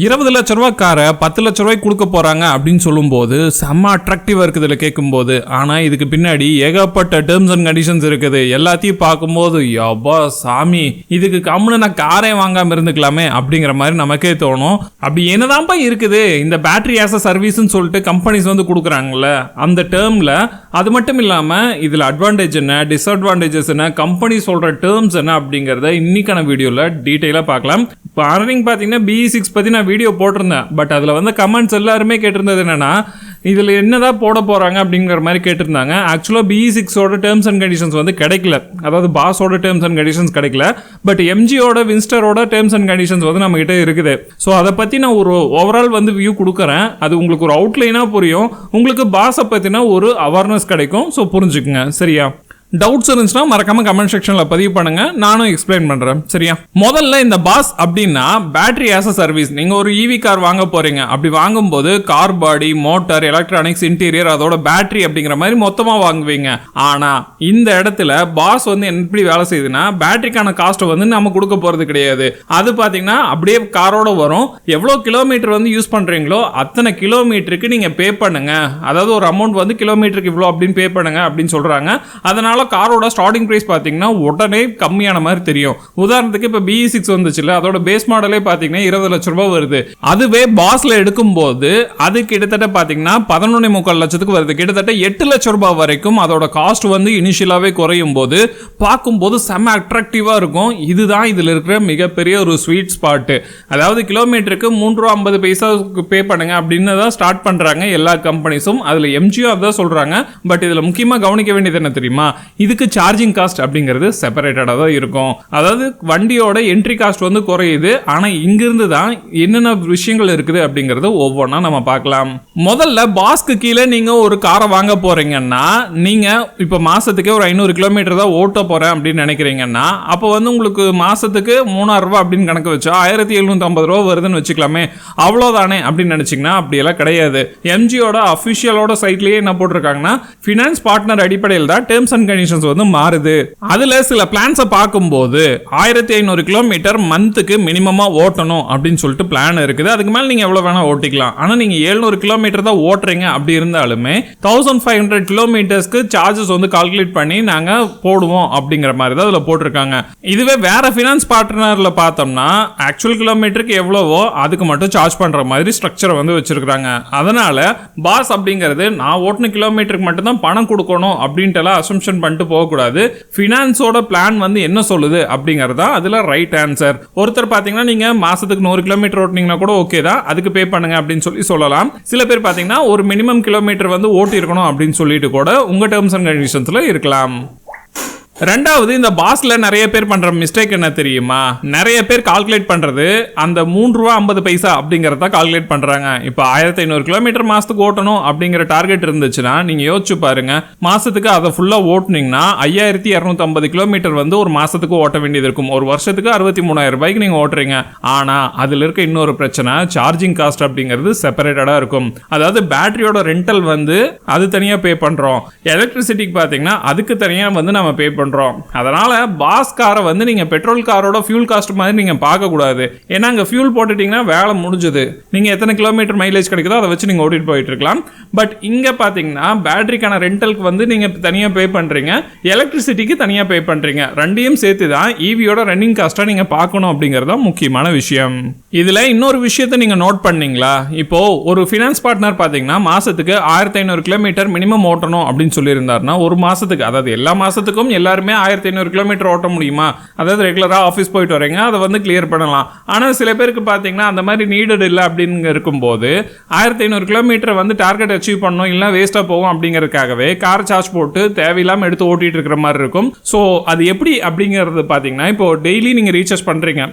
20 லட்ச ரூபா காரை 10 லட்ச ரூபாய்க்கு கொடுக்க போறாங்க அப்படின்னு சொல்லும்போது செம்ம அட்ராக்டிவா இருக்குது இதில் கேட்கும்போது. ஆனால் இதுக்கு பின்னாடி ஏகப்பட்ட டேர்ம்ஸ் அண்ட் கண்டிஷன்ஸ் இருக்குது. எல்லாத்தையும் பார்க்கும்போது யப்பா சாமி, இதுக்கு கம்முன்னு நான் காரே வாங்காமல் இருந்துக்கலாமே அப்படிங்கிற மாதிரி நமக்கே தோணும். அப்படி என்னதான்ப்பா இருக்குது இந்த பேட்டரி ஆஸ் அ சர்வீஸ்ன்னு சொல்லிட்டு கம்பெனிஸ் வந்து கொடுக்குறாங்கல்ல அந்த டேர்மில். அது மட்டும் இல்லாமல் இதில் அட்வான்டேஜ் என்ன, டிஸ்அட்வான்டேஜஸ் என்ன, கம்பெனி சொல்கிற டேர்ம்ஸ் என்ன அப்படிங்கிறத இன்னைக்கான வீடியோவில் டீட்டெயிலாக பார்க்கலாம். இப்போ அர்னிங் பார்த்தீங்கன்னா BE6 பற்றி நான் வீடியோ போட்டிருந்தேன். பட் அதில் வந்து கமெண்ட்ஸ் எல்லாருமே கேட்டிருந்தது என்னென்னா இதில் என்னதான் போட போகிறாங்க அப்படிங்கிற மாதிரி கேட்டிருந்தாங்க. ஆக்சுவலாக BE6ஓட டேர்ம்ஸ் அண்ட் கண்டிஷன்ஸ் வந்து கிடைக்கல, அதாவது பாஸோட டேர்ம்ஸ் அண்ட் கண்டிஷன்ஸ் கிடைக்கல. பட் MGயோட வின்ஸ்டரோட டேர்ம்ஸ் அண்ட் கண்டிஷன்ஸ் வந்து நம்மகிட்ட இருக்குது. ஸோ அதை பற்றி நான் ஒரு ஓவரால் வந்து வியூ கொடுக்குறேன். அது உங்களுக்கு ஒரு அவுட்லைனாக புரியும், உங்களுக்கு பாஸை பற்றினா ஒரு அவேர்னஸ் கிடைக்கும். ஸோ புரிஞ்சுக்குங்க சரியா. டவுட்ஸ் இருந்துச்சுன்னா மறக்காம கமெண்ட் செக்ஷன்ல பதிவு பண்ணுங்க, நானும் எக்ஸ்பிளைன் பண்றேன் சரியா. முதல்ல இந்த பாஸ் அப்படின்னா பேட்டரி ஆஸ் அ சர்வீஸ். நீங்க ஒரு EV கார் வாங்க போறீங்க, அப்படி வாங்கும்போது கார் பாடி, மோட்டார், எலக்ட்ரானிக்ஸ், இன்டீரியர், அதோட பேட்டரி அப்படிங்கிற மாதிரி மொத்தமா வாங்குவீங்க. ஆனா இந்த இடத்துல பாஸ் வந்து எப்படி வேலை செய்யுதுன்னா பேட்டரிக்கான காஸ்ட் வந்து நம்ம கொடுக்க போறது கிடையாது. அது பாத்தீங்கன்னா அப்படியே காரோட வரும். எவ்வளவு கிலோமீட்டர் வந்து யூஸ் பண்றீங்களோ அத்தனை கிலோமீட்டருக்கு நீங்க பே பண்ணுங்க. அதாவது ஒரு அமௌண்ட் வந்து கிலோமீட்டருக்கு இவ்வளோ அப்படின்னு பே பண்ணுங்க அப்படின்னு சொல்றாங்க. அதனால காரோட ஸ்டார்டிங் பிரைஸ் பாத்தீங்கன்னா உடனே கம்மியான மாதிரி தெரியும். உதாரணத்துக்கு இப்ப BE6 வந்துச்சுல, அதோட பேஸ் மாடலே பாத்தீங்கன்னா 20 லட்ச ரூபாய் வருது. அதுவே பாஸ்ல எடுக்கும்போது அது கிட்டத்தட்ட பாத்தீங்கன்னா 11.25 லட்சத்துக்கு வருது. கிட்டத்தட்ட 8 லட்ச ரூபாய் வரைக்கும் அதோட காஸ்ட் வந்து இனிஷியலாவே குறையும் போது பார்க்கும்போது செம்ம அட்ராக்டிவா இருக்கும். இதுதான் இதுல இருக்கிற மிகப்பெரிய ஒரு ஸ்வீட் ஸ்பாட். அதாவது கிலோமீட்டருக்கு 3.50 ரூபா பே பண்ணுங்க அப்படின்னு தான் ஸ்டார்ட் பண்றாங்க எல்லா கம்பெனிஸும். அதுல MGO அதான் சொல்றாங்க. பட் இதுல முக்கியமா கவனிக்க வேண்டியது என்ன தெரியுமா, இதுக்கு சார்ஜிங் காஸ்ட் அப்படிங்கிறது செப்பரேட்டடாக தான் இருக்கும். அதாவது வண்டியோட என்ட்ரி காஸ்ட் வந்து குறையுது. ஆனால் இங்கிருந்து தான் என்னென்ன விஷயங்கள் இருக்குது அப்படிங்கிறது ஒவ்வொன்றா நம்ம பார்க்கலாம். முதல்ல பாஸ்க்கு கீழே நீங்கள் ஒரு காரை வாங்க போறீங்கன்னா, நீங்கள் இப்போ மாசத்துக்கு ஒரு 500 கிலோமீட்டர் தான் ஓட்ட போறேன் அப்படின்னு நினைக்கிறீங்கன்னா, அப்போ வந்து உங்களுக்கு மாசத்துக்கு 3000 ரூபாய் அப்படின்னு கணக்கு வச்சா 1750 ரூபா வருதுன்னு வச்சுக்கலாமே. அவ்வளோதானே அப்படின்னு நினைச்சிங்கன்னா அப்படியெல்லாம் கிடையாது. MGயோட அஃபிஷியலோட சைட்லேயே என்ன போட்டிருக்காங்கன்னா, ஃபினான்ஸ் பார்ட்னர் அடிப்படையில் தான் டேர்ம்ஸ் அண்ட் கண்டிஷன்ஸ் வந்து மாறுது. அதுல சில பிளான்ஸை பார்க்கும்போது 1500 கிலோமீட்டர் மந்த்துக்கு மினிமமா ஓட்டணும் அப்படின்னு சொல்லிட்டு பிளான் இருக்குது. அதுக்கு மேல நீங்க எவ்வளவு வேணா ஓட்டிக்கலாம். ஆனா நீங்க 700 கிலோமீட்டர் தான் ஓட்டுறீங்க அப்படி இருந்தாலுமே 1500 கிலோமீட்டர்ஸ்க்கு சார்ஜஸ் வந்து கால்குலேட் பண்ணி நாங்க போடுவோம் அப்படிங்கிற மாதிரி தான் அதுல போட்டிருக்காங்க. இதுவே வேற ஃபினான்ஸ் பார்ட்னர்ல பார்த்தோம்னா ஆக்சுவல் கிலோமீட்டருக்கு எவ்வளவோ அதுக்கு மட்டும் சார்ஜ் பண்ற மாதிரி ஸ்ட்ரக்சரை வந்து வச்சிருக்காங்க. அதனால பாஸ் அப்படிங்கிறது நான் ஓட்டின கிலோமீட்டருக்கு மட்டும் தான் பணம் கொடுக்கணும் அப்படின்ட்டு அசம்ஷன் பண்ணிட்டு போகக்கூடாது. ஃபினான்ஸோட பிளான் வந்து என்ன சொல்லுது அப்படிங்கறதா அதுல ரைட் ஆன்சர். ஒருத்தர் பாத்தீங்கன்னா நீங்க மாசத்துக்கு 100 கிலோமீட்டர் ஓட்டினீங்கன்னா கூட ஓகே தான், அதுக்கு பே பண்ணுங்க அப்படின்னு சொல்லலாம். சில பேர் பாத்தீங்கன்னா ஒரு மினிமம் கிலோமீட்டர் வந்து ஓட்டி இருக்கணும் அப்படின்னு சொல்லிட்டு கூட உங்க டேர்ம்ஸ் அண்ட் கண்டிஷன்ஸ்ல இருக்கலாம். ரெண்டாவது, இந்த பாஸ்ல நிறைய பேர் பண்ற மிஸ்டேக் என்ன தெரியுமா, நிறைய பேர் கால்குலேட் பண்றது அந்த 3 ரூபா 50 பைசா அப்படிங்கறத கால்குலேட் பண்றாங்க. இப்ப 1500 கிலோமீட்டர் மாசத்துக்கு ஓட்டணும் அப்படிங்கிற டார்கெட் இருந்துச்சுன்னா நீங்க யோசிச்சு பாருங்க, மாசத்துக்கு அதை ஃபுல்லா ஓட்டுனீங்கன்னா 5250 கிலோமீட்டர் வந்து ஒரு மாசத்துக்கு ஓட்ட வேண்டியது இருக்கும். ஒரு வருஷத்துக்கு 63,000 ரூபாய்க்கு நீங்க ஓட்டுறீங்க. ஆனா அதுல இருக்க இன்னொரு பிரச்சனை, சார்ஜிங் காஸ்ட் அப்படிங்கிறது செப்பரேட்டடா இருக்கும். அதாவது பேட்டரியோட ரெண்டல் வந்து அது தனியா பே பண்றோம். எலக்ட்ரிசிட்டிக்கு பாத்தீங்கன்னா அதுக்கு தனியா வந்து நம்ம பே பண்றோம். அதனால பாஸ் காரை வந்து நீங்க பெட்ரோல் காரோட ஃபியூல் காஸ்ட் மாதிரி நீங்க பார்க்க கூடாது. ஏன்னா அங்க ஃபியூல் போட்டுட்டீங்கன்னா வேலை முடிஞ்சது. நீங்க எத்தனை கிலோமீட்டர் மைலேஜ் கிடைக்குதோ அதை வச்சு நீங்க ஓட்டிட்டு போயிட்டு இருக்கலாம். பட் இங்க பாத்தீங்கன்னா பேட்டரிக்கான ரெண்டலுக்கு வந்து நீங்க தனியா பே பண்றீங்க, எலக்ட்ரிசிட்டிக்கு தனியா பே பண்றீங்க. ரெண்டையும் சேர்த்து தான் EVயோட ரன்னிங் காஸ்ட்டை நீங்க பார்க்கணும் அப்படிங்கறத முக்கியமான விஷயம். இதுல இன்னொரு விஷயத்தை நீங்க நோட் பண்ணீங்களா, இப்போ ஒரு ஃபினான்ஸ் பார்ட்னர் பாத்தீங்கன்னா மாசத்துக்கு 1500 கிலோமீட்டர் மினிமம் ஓட்டணும் அப்படின்னு சொல்லி இருந்தாருன்னா, ஒரு மாசத்துக்கு, அதாவது எல்லா மாசத்துக்கும் எல்லாருமே 1500 கிலோமீட்டர் ஓட்ட முடியுமா, அதாவது ரெகுலரா ஆஃபீஸ் போயிட்டு வரீங்க அதை வந்து கிளியர் பண்ணலாம். ஆனால் சில பேருக்கு பார்த்தீங்கன்னா அந்த மாதிரி நீடட் இல்லை அப்படின்னு இருக்கும்போது 1500 கிலோமீட்டர் வந்து டார்கெட் அச்சீவ் பண்ணணும், இல்லை வேஸ்ட்டாக போகும் அப்படிங்கிறதுக்காகவே கார் சார்ஜ் போட்டு தேவையில்லாமல் எடுத்து ஓட்டிட்டு இருக்கிற மாதிரி இருக்கும். ஸோ அது எப்படி அப்படிங்கிறது பார்த்தீங்கன்னா, இப்போ டெய்லி நீங்கள் ரீசார்ஜ் பண்ணுறீங்க,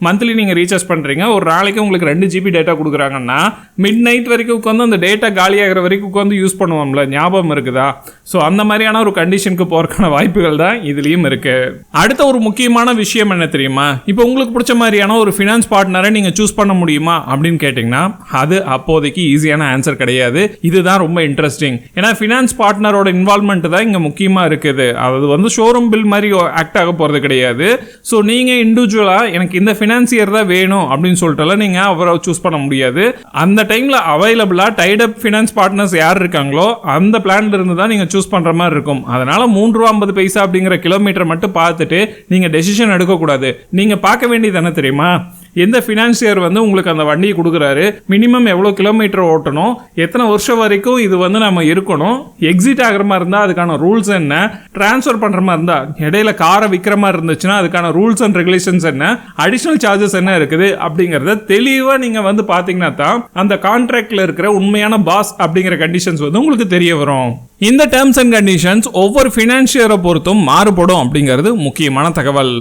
மந்த்லி நீங்கள் ரீசார்ஜ் பண்ணுறீங்க, ஒரு நாளைக்கு உங்களுக்கு 2 GB டேட்டா கொடுக்குறாங்கன்னா மிட் நைட் வரைக்கும் உட்காந்து அந்த டேட்டா காலியாகிற வரைக்கும் உட்காந்து யூஸ் பண்ணுவோம்ல, ஞாபகம் இருக்குதா? ஸோ அந்த மாதிரியான ஒரு கண்டிஷனுக்கு போகிறதுக்கான வாய்ப்புகள் வாய்ப்புகள் தான் இதுலயும் இருக்கு. அடுத்த ஒரு முக்கியமான விஷயம் என்ன தெரியுமா? இப்போ உங்களுக்கு பிடிச்ச மாதிரியான ஒரு ஃபினான்ஸ் பார்ட்னரை நீங்க சூஸ் பண்ண முடியுமா அப்படின்னு கேட்டீங்கன்னா அது அப்போதைக்கு ஈஸியான ஆன்சர் கிடையாது. இதுதான் ரொம்ப இன்ட்ரெஸ்டிங். ஏன்னா ஃபினான்ஸ் பார்ட்னரோட இன்வால்மெண்ட் தான் இங்க முக்கியமா இருக்குது. அது ஷோரூம் பில் மாதிரி ஆக்ட் ஆக போறது கிடையாது. ஸோ நீங்க இண்டிவிஜுவலா எனக்கு இந்த ஃபினான்சியர் தான் வேணும் அப்படின்னு சொல்லிட்டு நீங்க அவரை சூஸ் பண்ண முடியாது. அந்த டைம்ல அவைலபிளா டைட் அப் ஃபினான்ஸ் பார்ட்னர்ஸ் யார் இருக்காங்களோ அந்த பிளான்ல இருந்து தான் நீங்க சூஸ் பண்ற மாதிரி இருக்கும். அதனால 3.50 ரூபா அப்படிங்கிற கிலோமீட்டர் மட்டும் பார்த்துட்டு நீங்க டெசிஷன் எடுக்க கூடாது. நீங்க பார்க்க வேண்டியது என்ன தெரியுமா? எந்த ஃபினான்சியர் உங்களுக்கு அந்த வண்டியை கொடுக்குறாரு, மினிமம் எவ்வளோ கிலோமீட்டர் ஓட்டணும், எத்தனை வருஷம் வரைக்கும் இது நம்ம இருக்கணும், எக்ஸிட் ஆகிற மாதிரி இருந்தால் அதுக்கான ரூல்ஸ் என்ன, டிரான்ஸ்ஃபர் பண்ணுற மாதிரி இருந்தால் இடையில காரை விற்கிற மாதிரி இருந்துச்சுன்னா அதுக்கான ரூல்ஸ் அண்ட் ரெகுலேஷன்ஸ் என்ன, அடிஷனல் சார்ஜஸ் என்ன இருக்குது அப்படிங்கிறத தெளிவாக நீங்கள் பார்த்தீங்கன்னா தான் அந்த கான்ட்ராக்டில் இருக்கிற உண்மையான பாஸ் அப்படிங்கிற கண்டிஷன்ஸ் உங்களுக்கு தெரிய வரும். இந்த டேர்ம்ஸ் அண்ட் கண்டிஷன்ஸ் ஒவ்வொரு ஃபினான்சியரை பொறுத்தும் மாறுபடும் அப்படிங்கிறது முக்கியமான தகவல்.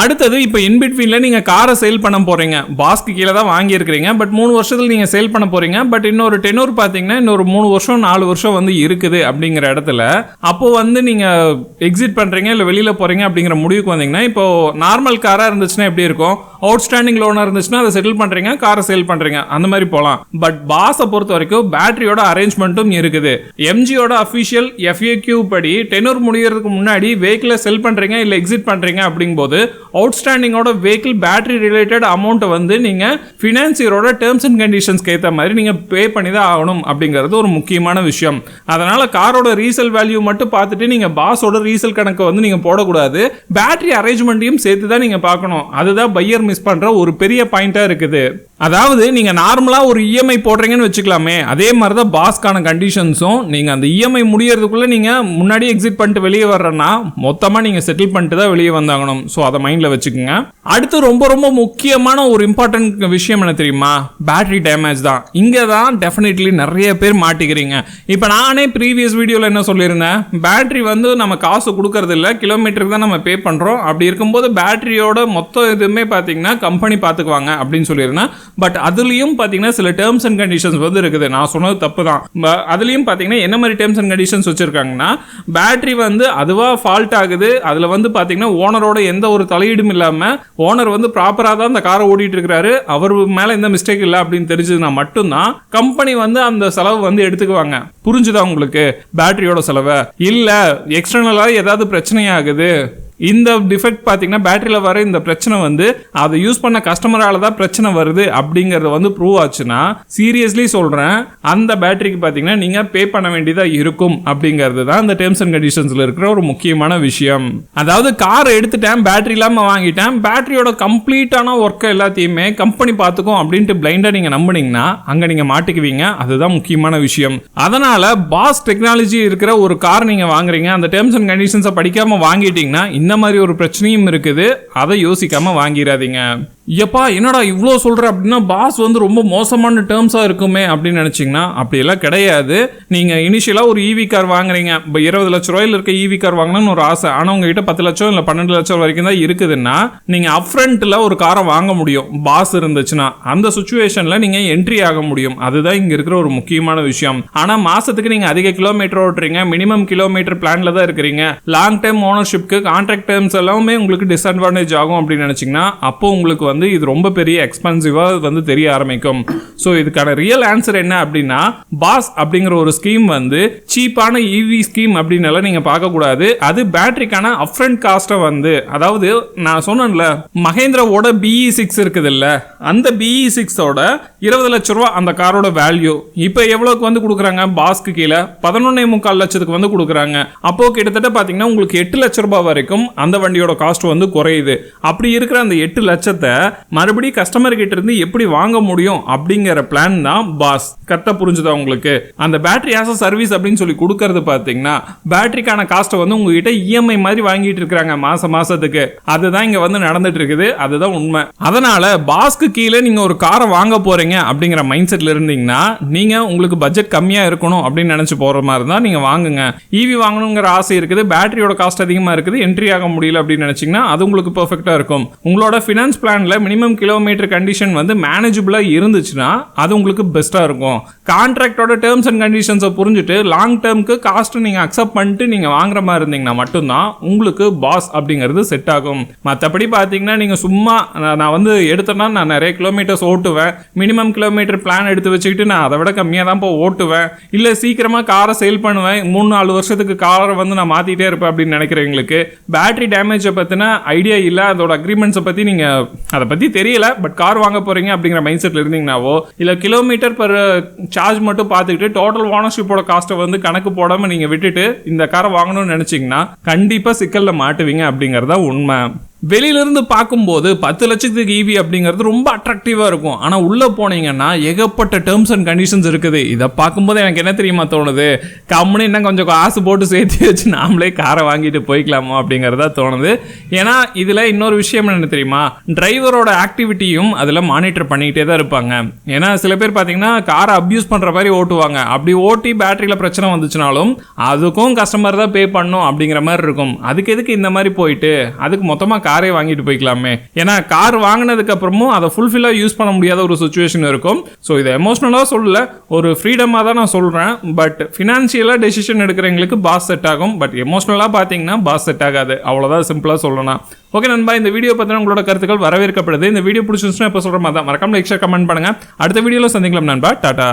அடுத்தது இப்போ இன்பிட்வீனில் நீங்கள் காரை சேல் பண்ண போகிறீங்க. பாஸ்க்கு கீழே தான் வாங்கியிருக்கிறீங்க. பட் 3 வருஷத்தில் நீங்கள் சேல் பண்ண போகிறீங்க. பட் இன்னொரு டெனூர் பார்த்தீங்கன்னா இன்னொரு 3 வருஷம் 4 வருஷம் இருக்குது அப்படிங்கிற இடத்துல அப்போது நீங்கள் எக்ஸிட் பண்ணுறீங்க இல்லை வெளியில் போகிறீங்க அப்படிங்கிற முடிவுக்கு வந்தீங்கன்னா இப்போ நார்மல் காராக இருந்துச்சுன்னா எப்படி இருக்கும்? அவுட்ஸ்டாண்டிங் லோனாக இருந்துச்சுன்னா அதை செட்டில் பண்ணுறீங்க, காரை சேல் பண்ணுறீங்க, அந்த மாதிரி போகலாம். பட் பாஸை பொறுத்த வரைக்கும் பேட்டரியோட அரேஞ்ச்மெண்ட்டும் இருக்குது. எம்ஜியோட அஃபிஷியல் FAQ படி டெனூர் முடிகிறதுக்கு முன்னாடி வெஹிக்கிளை செல் பண்ணுறீங்க இல்லை எக்ஸிட் பண்ணுறீங்க அப்படிங்கும்போது அவுட்ஸ்டாண்டிங்கோட வெஹிக்கிள் பேட்டரி ரிலேட்டட் அமௌண்ட்டை நீங்கள் ஃபினான்சியரோட டேர்ம்ஸ் அண்ட் கண்டிஷன்ஸ்க்கு ஏற்ற மாதிரி நீங்கள் பே பண்ணி தான் ஆகணும் அப்படிங்கிறது ஒரு முக்கியமான விஷயம். அதனால் காரோட ரீசேல் வேல்யூ மட்டும் பார்த்துட்டு நீங்கள் பாஸோட ரீசேல் கணக்கை நீங்கள் போடக்கூடாது. பேட்டரி அரேஞ்ச்மெண்ட்டையும் சேர்த்து தான் நீங்கள் பார்க்கணும். அதுதான் பையர் மிஸ் பண்ணுற ஒரு பெரிய பாயிண்டாக இருக்குது. அதாவது நீங்கள் நார்மலாக ஒரு இஎம்ஐ போடுறீங்கன்னு வச்சுக்கலாமே, அதே மாதிரி தான் பாஸ்க்கான கண்டிஷன்ஸும் நீங்கள் அந்த இஎம்ஐ முடியறதுக்குள்ளே நீங்கள் முன்னாடி எக்ஸிட் பண்ணிட்டு வெளியே வர்றேன்னா மொத்தமாக நீங்கள் செட்டில் பண்ணிட்டு தான் வெளியே வந்தாகணும். ஸோ அதை மைண்டில் வச்சுக்கோங்க. அடுத்து ரொம்ப ரொம்ப முக்கியமான ஒரு இம்பார்ட்டன்ட் விஷயம் என்ன தெரியுமா? பேட்டரி டேமேஜ் தான். இங்கே தான் டெஃபினெட்லி நிறைய பேர் மாட்டிக்கிறீங்க. இப்போ நானே ப்ரீவியஸ் வீடியோவில் என்ன சொல்லியிருந்தேன், பேட்டரி நம்ம காசு கொடுக்கறது இல்லை, கிலோமீட்டருக்கு தான் நம்ம பே பண்ணுறோம். அப்படி இருக்கும்போது பேட்டரியோட மொத்த இதுவுமே பார்த்தீங்கன்னா கம்பெனி பார்த்துக்குவாங்க அப்படின்னு சொல்லியிருந்தேன். பட் அதுலயும் பாத்தீங்கன்னா சில டேர்ம்ஸ் அண்ட் கண்டிஷன்ஸ் இருக்குது. நான் சொன்னது தப்பு தான். அதுலயும் பாத்தீங்கன்னா என்ன மாதிரி டேர்ம்ஸ் அண்ட் கண்டிஷன்ஸ் வச்சிருக்காங்கன்னா, பேட்டரி அதுவா ஃபால்ட் ஆகுது, அதுல பாத்தீங்கன்னா ஓனரோட எந்த ஒரு தலையீடும் இல்லாம ஓனர் ப்ராப்பரா தான் அந்த காரை ஓடிட்டு இருக்காரு, அவர் மேல எந்த மிஸ்டேக் இல்லை அப்படின்னு தெரிஞ்சதுன்னா மட்டும்தான் கம்பெனி அந்த செலவு எடுத்துக்குவாங்க. புரிஞ்சுதா உங்களுக்கு? பேட்டரியோட செலவு இல்ல எக்ஸ்டர்னலா ஏதாவது பிரச்சனை ஆகுது, இந்த டிஃபெக்ட் பார்த்தீங்கன்னா பேட்டரியில் வர இந்த பிரச்சனை அதை யூஸ் பண்ண கஸ்டமரால தான் பிரச்சனை வருது அப்படிங்கிறது ப்ரூவ் ஆச்சுன்னா சீரியஸ்லி சொல்கிறேன், அந்த பேட்டரிக்கு பார்த்தீங்கன்னா நீங்கள் பே பண்ண வேண்டியதாக இருக்கும் அப்படிங்கிறது தான் இந்த டேர்ம்ஸ் அண்ட் கண்டிஷன்ஸில் இருக்கிற ஒரு முக்கியமான விஷயம். அதாவது காரை எடுத்துட்டேன், பேட்டரி இல்லாமல் வாங்கிட்டேன், பேட்டரியோட கம்ப்ளீட்டான ஒர்க்கை எல்லாத்தையுமே கம்பெனி பார்த்துக்கும் அப்படின்ட்டு பிளைண்டாக நீங்கள் நம்பினீங்கன்னா அங்கே நீங்கள் மாட்டிக்குவீங்க. அதுதான் முக்கியமான விஷயம். அதனால் பாஸ் டெக்னாலஜி இருக்கிற ஒரு கார் நீங்கள் வாங்குறீங்க, அந்த டேர்ம்ஸ் அண்ட் கண்டிஷன்ஸை படிக்காமல் வாங்கிட்டீங்கன்னா இந்த மாதிரி ஒரு பிரச்சனையும் இருக்குது. அதை யோசிக்காம வாங்கிடாதீங்க. எப்பா என்னடா இவ்வளோ சொல்கிற அப்படின்னா பாஸ் ரொம்ப மோசமான டேர்ம்ஸாக இருக்குமே அப்படின்னு நினச்சிங்கன்னா அப்படியெல்லாம் கிடையாது. நீங்கள் இனிஷியலாக ஒரு EV கார் வாங்குறீங்க, இப்போ 20 லட்ச ரூபாயில் இருக்க EV கார் வாங்கணும்னு ஒரு ஆசை, ஆனால் உங்ககிட்ட 10 லட்சம் இல்லை 12 லட்சம் வரைக்கும் தான் இருக்குதுன்னா நீங்கள் அப்ஃப்ரண்ட்டில் ஒரு காரை வாங்க முடியும். பாஸ் இருந்துச்சுன்னா அந்த சுச்சுவேஷனில் நீங்கள் என்ட்ரி ஆக முடியும். அதுதான் இங்கே இருக்கிற ஒரு முக்கியமான விஷயம். ஆனால் மாதத்துக்கு நீங்கள் அதிக கிலோமீட்டர் ஓட்டுறீங்க, மினிமம் கிலோமீட்டர் பிளானில் தான் இருக்கிறீங்க, லாங் டைம் ஓனர்ஷிப்க்கு கான்ட்ராக்ட் டேர்ம்ஸ் எல்லாமே உங்களுக்கு டிஸ்அட்வான்டேஜ் ஆகும் அப்படின்னு நினச்சிங்கன்னா அப்போ உங்களுக்கு இது ரொம்ப பெரிய எக்ஸ்பென்சிவா தெரிய ஆரம்பிக்கும். ஸோ இதுக்கான ரியல் ஆன்சர் என்ன அப்படின்னா, பாஸ் அப்படிங்கிற ஒரு ஸ்கீம் சீப்பான EV ஸ்கீம் அப்படின்னு நீங்க பார்க்க கூடாது. அது பேட்டரிக்கான அப்ஃப்ரண்ட் காஸ்ட்டை அதாவது நான் சொன்னேன்ல மஹேந்திராவோட BE6 இருக்குது இல்ல, அந்த BE6ஓட 20 லட்ச ரூபா அந்த காரோட வேல்யூ இப்போ எவ்வளவுக்கு கொடுக்குறாங்க? பாஸ்க்கு கீழே 11.25 லட்சத்துக்கு கொடுக்குறாங்க. அப்போ கிட்டத்தட்ட பாத்தீங்கன்னா உங்களுக்கு 8 லட்ச ரூபாய் வரைக்கும் அந்த வண்டியோட காஸ்ட் குறையுது. அப்படி இருக்கிற அந்த 8 லட்சத்தை மறுபடியும் கஸ்டமர் கிட்ட இருந்து எப்படி வாங்க முடியும் அப்படிங்கிற பிளான் தான் பாஸ். கரெக்டா புரிஞ்சுதா உங்களுக்கு? அந்த பேட்டரி ஆஸ் அ சர்வீஸ் அப்படின்னு சொல்லி கொடுக்கறது பாத்தீங்கன்னா பேட்டரிக்கான காஸ்ட்டை உங்ககிட்ட EMI மாதிரி வாங்கிட்டு இருக்காங்க மாசத்துக்கு. அதுதான் இங்க நடந்துட்டு இருக்குது. அதுதான் உண்மை. அதனால பாஸ்க்கு கீழே நீங்க ஒரு காரை வாங்க போறீங்க அப்படிங்கிற மைண்ட் செட்ல இருந்தீங்கன்னா நீங்க உங்களுக்கு பட்ஜெட் கம்மியா இருக்கணும் அப்படின்னு நினைச்சு போற மாதிரி தான் நீங்க வாங்குங்க. EV வாங்கணுங்கிற ஆசை இருக்குது, பேட்டரியோட காஸ்ட் அதிகமா இருக்குது, என்ட்ரி ஆக முடியல அப்படின்னு நினைச்சீங்கன்னா அது உங்களுக்கு பெர்ஃபெக்ட்டா இருக்கும். உங்களோட ஃபினான்ஸ் பிளான்ல கண்டிஷனில் மினிமம் கிலோமீட்டர் கண்டிஷன் வந்து மேனேஜபிளாக இருந்துச்சுன்னா அது உங்களுக்கு பெஸ்ட்டாக இருக்கும். கான்ட்ராக்டோட டேர்ம்ஸ் அண்ட் கண்டிஷன்ஸை புரிஞ்சுட்டு லாங் டேர்முக்கு காஸ்ட்டு நீங்கள் அக்செப்ட் பண்ணிட்டு நீங்கள் வாங்குற மாதிரி இருந்தீங்கன்னா மட்டும்தான் உங்களுக்கு பாஸ் அப்படிங்கிறது செட் ஆகும். மற்றபடி பார்த்தீங்கன்னா நீங்கள் சும்மா நான் வந்து எடுத்தேன்னா நான் நிறைய கிலோமீட்டர்ஸ் ஓட்டுவேன், மினிமம் கிலோமீட்டர் பிளான் எடுத்து வச்சுக்கிட்டு நான் அதை விட கம்மியாக தான் இப்போ ஓட்டுவேன், இல்லை சீக்கிரமாக காரை சேல் பண்ணுவேன், 3-4 வருஷத்துக்கு காரை வந்து நான் மாற்றிட்டே இருப்பேன் அப்படின்னு நினைக்கிறவங்களுக்கு பேட்டரி டேமேஜை பற்றின ஐடியா இல்லை, அதோட அக்ரிமெண்ட்ஸை பற்றி நீங்கள் அதை பற்றி தெரியல, பட் கார் வாங்க போகிறீங்க அப்படிங்கிற மைண்ட் செட்டில் இருந்தீங்கன்னாவோ, இல்லை கிலோமீட்டர் பர் சார்ஜ் மட்டும் பார்த்துக்கிட்டு டோட்டல் ஓனர்ஷிப்போட காஸ்ட்டை வந்து கணக்கு போடாமல் நீங்கள் விட்டுட்டு இந்த காரை வாங்கணும்னு நினச்சிங்கன்னா கண்டிப்பாக சிக்கலில் மாட்டுவீங்க அப்படிங்கிறதா உண்மை. வெளியிலிருந்து பார்க்கும்போது 10 லட்சத்துக்கு ஈவி அப்படிங்கிறது ரொம்ப அட்ராக்டிவாக இருக்கும். ஆனால் உள்ளே போனீங்கன்னா ஏகப்பட்ட டேர்ம்ஸ் அண்ட் கண்டிஷன்ஸ் இருக்குது. இதை பார்க்கும்போது எனக்கு என்ன தெரியுமா தோணுது, கம்முன்னு இன்னும் கொஞ்சம் காசு போட்டு சேர்த்து வச்சு நாமளே காரை வாங்கிட்டு போய்க்கலாமோ அப்படிங்கிறதா தோணுது. ஏன்னா இதில் இன்னொரு விஷயம் என்ன தெரியுமா, டிரைவரோட ஆக்டிவிட்டியும் அதில் மானிட்டர் பண்ணிக்கிட்டே தான் இருப்பாங்க. ஏன்னா சில பேர் பார்த்தீங்கன்னா காரை அப்யூஸ் பண்ணுற மாதிரி ஓட்டுவாங்க. அப்படி ஓட்டி பேட்டரியில் பிரச்சனை வந்துச்சுனாலும் அதுக்கும் கஸ்டமர் தான் பே பண்ணணும் அப்படிங்கிற மாதிரி இருக்கும். அதுக்கு எதுக்கு இந்த மாதிரி போயிட்டு அதுக்கு மொத்தமாக காரே வாங்கிட்டு போய்க்கலாமே. ஏன்னா கார் வாங்கினதுக்கு அப்புறமும் அதை ஃபுல்ஃபில்லாக யூஸ் பண்ண முடியாத ஒரு சுச்சுவேஷன் இருக்கும். ஸோ இதை எமோஷனலாக சொல்லல, ஒரு ஃப்ரீடமாக தான் நான் சொல்கிறேன். பட் ஃபினான்ஷியலாக டெசிஷன் எடுக்கிறவங்களுக்கு பாஸ் செட் ஆகும், பட் எமோஷனலாக பார்த்தீங்கன்னா பாஸ் செட் ஆகாது. அவ்வளோதான் சிம்பிளாக சொல்லணும். ஓகே நண்பா, இந்த வீடியோ பற்றின உங்களோட கருத்துக்கள் வரவேற்கப்படுது. இந்த வீடியோ பிடிச்சிருந்துச்சுன்னா இப்போ சொல்கிற மாதிரி தான் மறக்காம லைக் ஷேர் கமெண்ட் பண்ணுங்கள். அடுத்த வீடியோவில் சந்திக்கலாம் நண்பா. டாடா.